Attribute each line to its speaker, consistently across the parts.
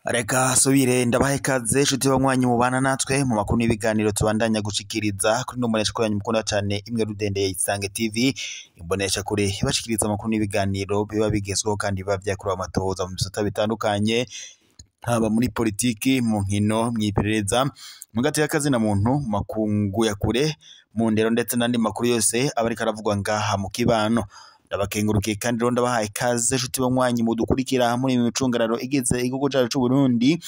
Speaker 1: Reka subire ndabahe ikaze shuti banywanyi mubana natwe mu makuru n'ibiganiro tubandanya gushikiriza kuri numbonesha kuri mukunda cyane imwe rudendeye Isange TV imbonesha kure bashikiriza amakuru n'ibiganiro biba bigezweho kandi biba byakorewe amatohoza mu bisata bitandukanye haba muri politiki mu nkino mwiperereza mu gati y'akazi na muntu makungu ya kure mu ndero ndetse n'andi makuru yose abari karavugwa ngaha mu kibano ndabakengurukiye kandi rero ndabahaye ikaze shuti banywanyi mudukurikira muri imicungararo igeze igihugu cyacu cy'u Burundi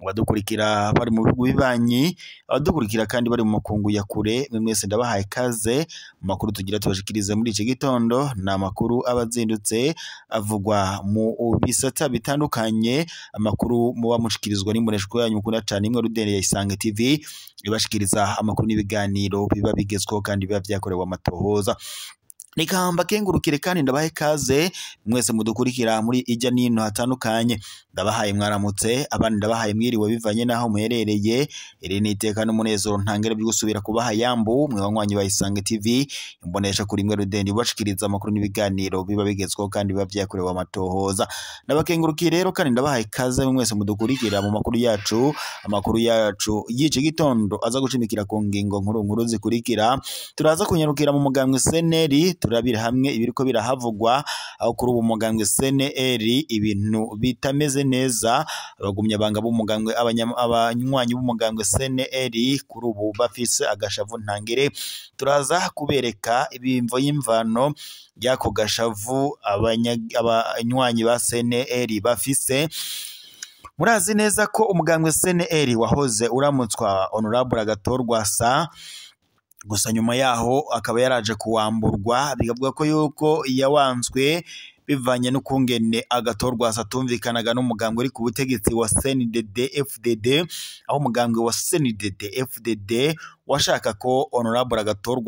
Speaker 1: abadukurikira bari mu bihugu bibanyi abadukurikira kandi bari mu makungu ya kure mwese ndabahaye ikaze mu makuru tugira tubashikirize muri iki gitondo na makuru abazindutse avugwa mu bisata bitandukanye amakuru muba mushikirizwa n'imbonesha yanyu mukunda cyane imwe rudendeye Isange TV ibashikiriza amakuru n'ibiganiro biba bigezweho kandi biba byakorewe amatohoza. Nikamba kengurukire kandi ndabahe kaze mwese mudukurikira muri ijya nino hatandukanye ndabahaye mwaramutse abandi ndabahaye mwiriwe bivanye naho muherereye iri ni iteka n'umunezero ntangere by'gusubira kubaha yambu mwe banywanyi ba Isange TV imbonesha kuri imwe rudendi bashikiriza amakuru n'ibiganiro biba bigezweho kandi biba byakorewe amatohoza ndabakengurukiye rero kandi ndabahaye kaze mwese mudukurikira mu amakuru yacu y'iki gitondo aza gucimikira ku ngingo nkuru zikurikira turaza kunyarukira mu mugambwe seneri turabira hamwe ibiriko birahavugwa aho kuri ubu mugambwe CNL ibintu bitameze neza abagumya banga b'umugambwe abanywanyi b'umugambwe CNL kuri ubu bafise agashavu ntangere turaza kubereka ibimvo y'imvano yako gashavu abanywanyi ba CNL bafise. Murazi neza ko umugambwe CNL wahoze uramutswa Honorable Agathon gusa nyuma yaho akaba yaraje kuwamburwa bigavuga ko yuko yawanzwe bivanye n'ukungene Agathon atumvikanaga n'umugambwe uri ku butegetsi wa CNDD-FDD aho umugambwe wa CNDD-FDD washaka ko Honorable Agathon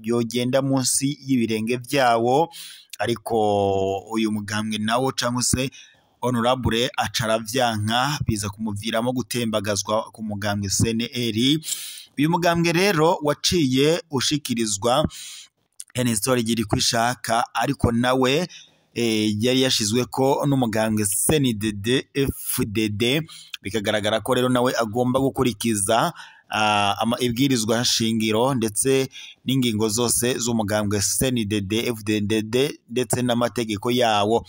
Speaker 1: yogenda munsi y'ibirenge vyawo ariko uyu mugambwe nawo cyangwa se Honorable acaravyanka biza kumuviramo gutembagazwa ku mugambwe CNL. Uyu mugambwe rero waciye ushikirizwa Enestor Girkwishaka ariko nawe yari yashizwe ko n'umugambwe CNDD-FDD bikagaragara ko rero nawe agomba gukurikiza ibwirizwa shingiro ndetse n'ingingo zose z'umugambwe CNDD-FDD ndetse n'amategeko yawo.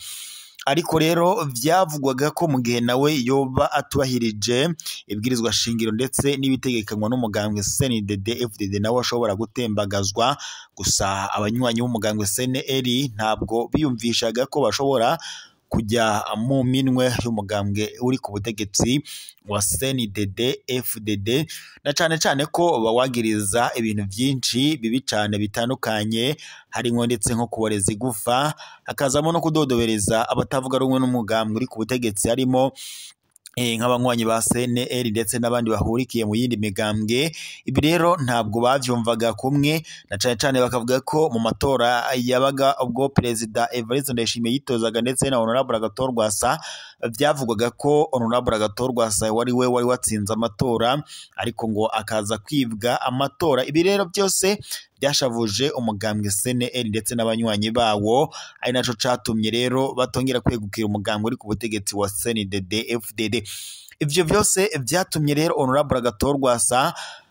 Speaker 1: Ariko rero vyavugwaga ko mu gihe nawe yoba atubahirije ibwirizwa shingiro ndetse n'ibitegekanywa n'umugambwe CNDD-FDD nawe ashobora gutembagazwa gusa abanywanyi b'umugambwe CNL ntabwo biyumvishaga ko bashobora kujya mu minwe y'umugambwe uri ku butegetsi wa CNDD-FDD na cyane ko bawagiriza ibintu byinshi bibi cyane bitandukanye harimo ndetse nko kuboreza igufa hakazamo no kudodobereza abatavuga rumwe n'umugambwe uri ku butegetsi harimo nk'abanywanyi ba CNL ndetse n'abandi bahurikiye mu yindi migambwe. Ibi rero ntabwo bavyumvaga kumwe na cyane bakavuga ko mu matora yabaga ubwo Perezida Evariste Ndayishimiye yitozaga ndetse na Honorable Agathon byavugwaga ko Honorable Agathon wari watsinze amatora ariko ngo akaza kwibwa amatora. Ibi rero byose byashavuje umugambwe CNL ndetse n'abanywanyi bawo ari naco catumye rero batongera kwegukira umugambwe uri ku butegetsi wa CNDD-FDD. Ivyo byose vyatumye rero Honorable Agathon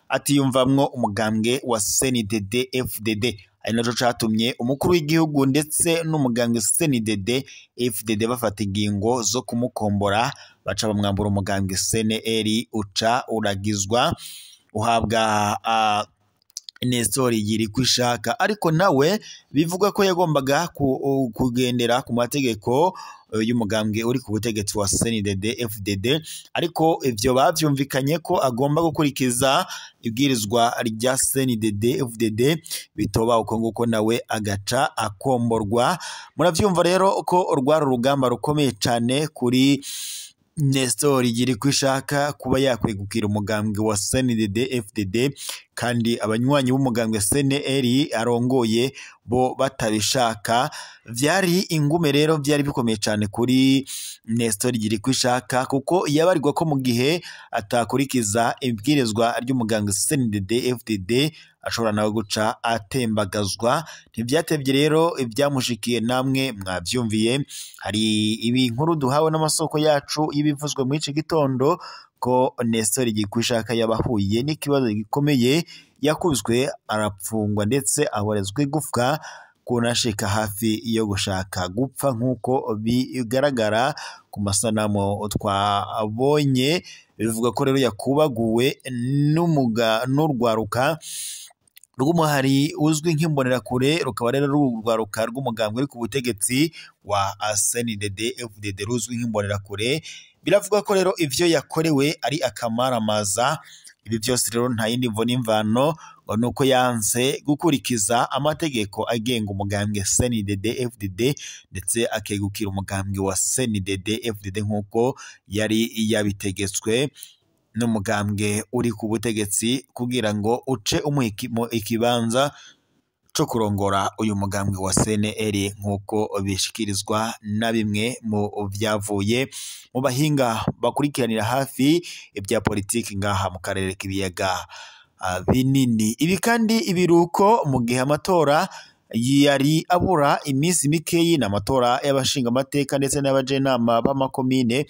Speaker 1: atiyumvamwo umugambwe wa CNDD-FDD ari naco catumye umukuru w'igihugu ndetse n'umugambwe CNDD-FDD bafata ingingo zo kumukombora baca bamwambura umugambwe CNL uca uragizwa uhabwa Enestor Girkwishaka ariko nawe bivuga ko yagombaga kugendera ku mategeko y'umugambwe uri ku butegetsi wa CNDD-FDD ariko ivyo bavyumvikanye ko agomba gukurikiza ibwirizwa rya CNDD-FDD bitoba uko nguko nawe agaca akomborwa. Muravyumva rero ko urwara urugamba rukomeye cyane kuri Enestor Girkwishaka kuba yakwegukira umugambwe wa CNDD-FDD kandi abanywanyi b'umugambwe CNL arongoye bo batabishaka. Vyari ingume rero byari bikomeye cyane kuri Enestor Girkwishaka kuko yabarirwa ko mu gihe atakurikiza ibwirizwa ry'umugambwe CNDD-FDD ashobora nawe guca atembagazwa. Ntivyatevye rero ibyamushikiye namwe mwavyumviye, hari ibi nkuru duhawe n'amasoko yacu y'ibivuzwe muri iki gitondo ko Nestor Girkwishaka yabahuye n'ikibazo gikomeye, yakubiswe arapfungwa ndetse aborezwa igufwa kunashika hafi yo gushaka gupfa nk'uko bigaragara ku masanamu twabonye. Bivuga ko rero yakubaguwe n'urwaruka rw'umuhari uzwi nk'imbonerakure, rukaba rero urwaruka rw'umugambwe uri ku butegetsi wa CNDD-FDD ruzwi nk'imbonerakure. Biravuga ko rero ivyo yakorewe ari akamaramaza. Ibi byose rero nta yindi mvo n'imvano ngo nuko yanse gukurikiza amategeko agenga umugambwe CNDD-FDD ndetse akegukira umugambwe wa CNDD-FDD nk'uko yari yabitegetswe n'umugambwe uri ku butegetsi kugira ngo uce ikibanza co kurongora uyu mugambwe wa CNL nk'uko bishikirizwa na bimwe mu vyavuye mu bahinga bakurikiranira hafi ibya politiki ngaha mu karere k'ibiyaga binini. Ibi kandi ibiruko mu gihe amatora yari abura iminsi mikeyi n'amatora y'abashinga amateka ndetse n'abajenama b'amakomine.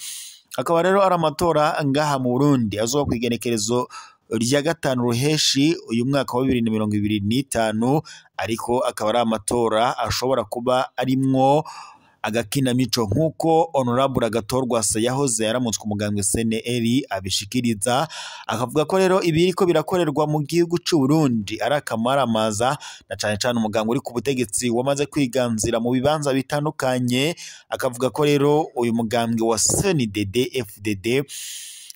Speaker 1: Akaba rero ari amatora ngaha mu Burundi azoba kwigenekerezo rya 5 ruheshi uyu mwaka wa 2025, ariko akaba ari amatora ashobora kuba arimwo agakinamico nk'uko Honorable Agathon yahoze yaramutswe umugambwe CNL abishikiriza. Akavuga ko rero ibiriko birakorerwa mu gihugu cy'u Burundi ari akamaramaza, na cane cane umugambwe uri ku butegetsi wamaze kwiganzira mu bibanza bitandukanye. Akavuga ko rero uyu mugambwe wa CNDD-FDD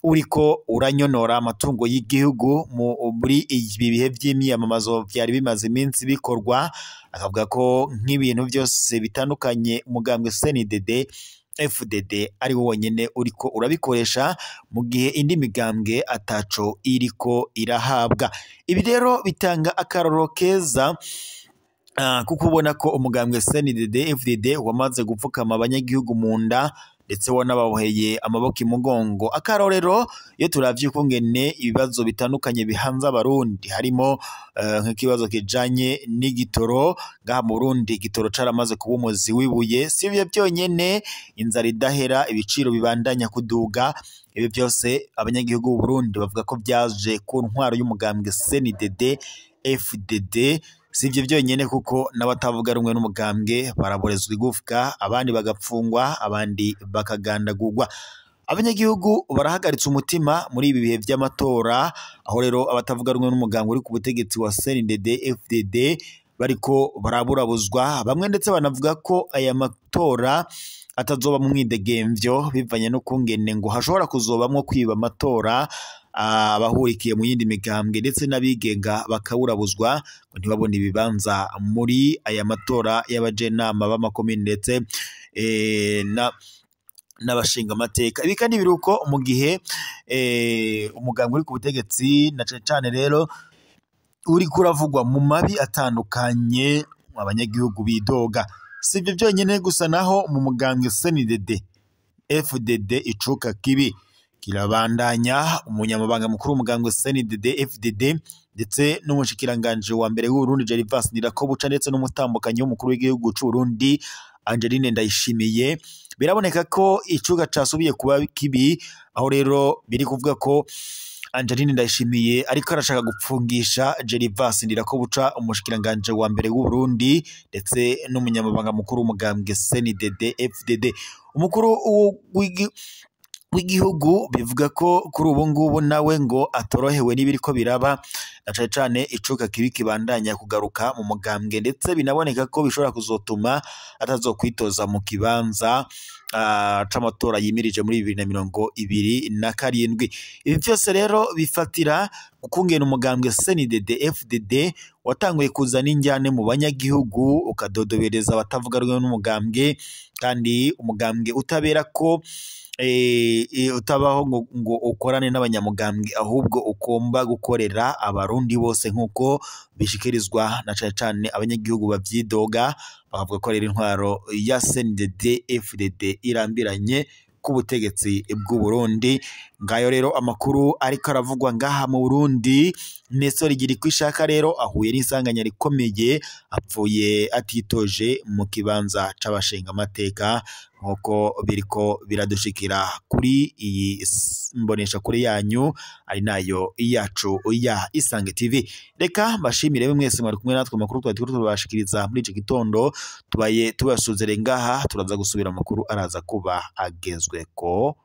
Speaker 1: uriko uranyonora amatungo y'igihugu muri ibi bihe by'imyamamazo byari bimaze iminsi bikorwa. Akavuga ko nk'ibintu byose bitandukanye umugambwe CNDD-FDD ari wonyene uriko urabikoresha mu gihe indi migambwe ataco iriko irahabwa. Ibi rero bitanga akaroro keza kuko ubona ko umugambwe CNDD-FDD wamaze gupfukama abanyagihugu mu nda ndetse wanababoheye amaboko imugongo. Akarorero iyo turavye ukungene ibibazo bitandukanye bihanze abarundi harimo nk'ikibazo kijanye n'igitoro ngaha mu Burundi. Igitoro caramaze kuba umuzi wibuye, si ivyo byonyene, inzara idahera, ibiciro bibandanya kuduga. Ibi byose abanyagihugu b'u Burundi bavuga ko byaje ku ntwaro y'umugambwe CNDD-FDD. Si ivyo byonyene kuko n'abatavuga rumwe n'umugambwe baraborezwa igufwa, abandi bagapfungwa, abandi bakagandagurwa. Abanyagihugu barahagaritse umutima muri ibi bihe by'amatora, aho rero abatavuga rumwe n'umugambwe uri ku butegetsi wa CNDD-FDD bariko baraburabuzwa. Bamwe ndetse banavuga ko aya matora atazoba mu mwidegemvyo bivanye no kungene ngo hashobora kuzobamwo kwiba amatora, abahurikiye mu yindi migambwe ndetse n'abigenga bakaburabuzwa ngo ntibabone ibibanza muri aya matora y'abajenama b'amakomine ndetse n'abashinga amateka. Ibi kandi biruko mu gihe umugambwe uri ku butegetsi na cane rero uri kuravugwa mu mabi atandukanye abanyagihugu bidoga. Si ivyo byonyene gusa, naho mu mugambwe CNDD-FDD icuka kibi kirabandanya. Umunyamabanga mukuru w'umugambwe CNDD-FDD ndetse n'umushikiranganje wa mbere w'u Burundi Gervas Ndirakobuca ndetse n'umutambukanyi w'umukuru w'igihugu cy'u Burundi Angeline Ndayishimiye, biraboneka ko icuga casubiye kuba kibi, aho rero biri kuvuga ko Angeline Ndayishimiye ariko arashaka gupfungisha Gervas Ndirakobuca umushikiranganje wa mbere w'u Burundi ndetse n'umunyamabanga mukuru w'umugambwe CNDD-FDD. Umukuru w'igihugu bivuga ko kuri ubu ngubu nawe ngo atorohewe n'ibiriko biraba, na cane cane icuka kibi kibandanya kugaruka mu mugambwe ndetse binaboneka ko bishobora kuzotuma atazokwitoza mu kibanza c'amatora yimirije muri 2027. Ibi byose rero bifatira ukungena umugambwe CNDD-FDD watanguye kuzana injyane mu banyagihugu, ukadodobereza abatavuga rumwe n'umugambwe, kandi umugambwe utabera ko utabaho ngo ukorane n'abanyamugambwe, ahubwo ukomba gukorera abarundi bose nk'uko bishikirizwa na cane cane abanyagihugu bavyidoga. Bakavuga ko rero intwaro ya CNDD-FDD irambiranye k'ubutegetsi bw'u Burundi. Ngayo rero amakuru ariko aravugwa ngaha mu Burundi. Nestor Girkwishaka rero ahuye n'isanganya rikomeye, apfuye atitoje mu kibanza c'abashinga amateka, nkuko biriko biradushikira kuri iyi mbonesha kuri yanyu ari nayo yacu ya Isange TV. Reka mbashimire mwese mwari kumwe natwe makuru twari tubashikiriza muri ico gitondo, tubaye tubasuzere ngaha, turaza gusubira amakuru araza kuba agezweko.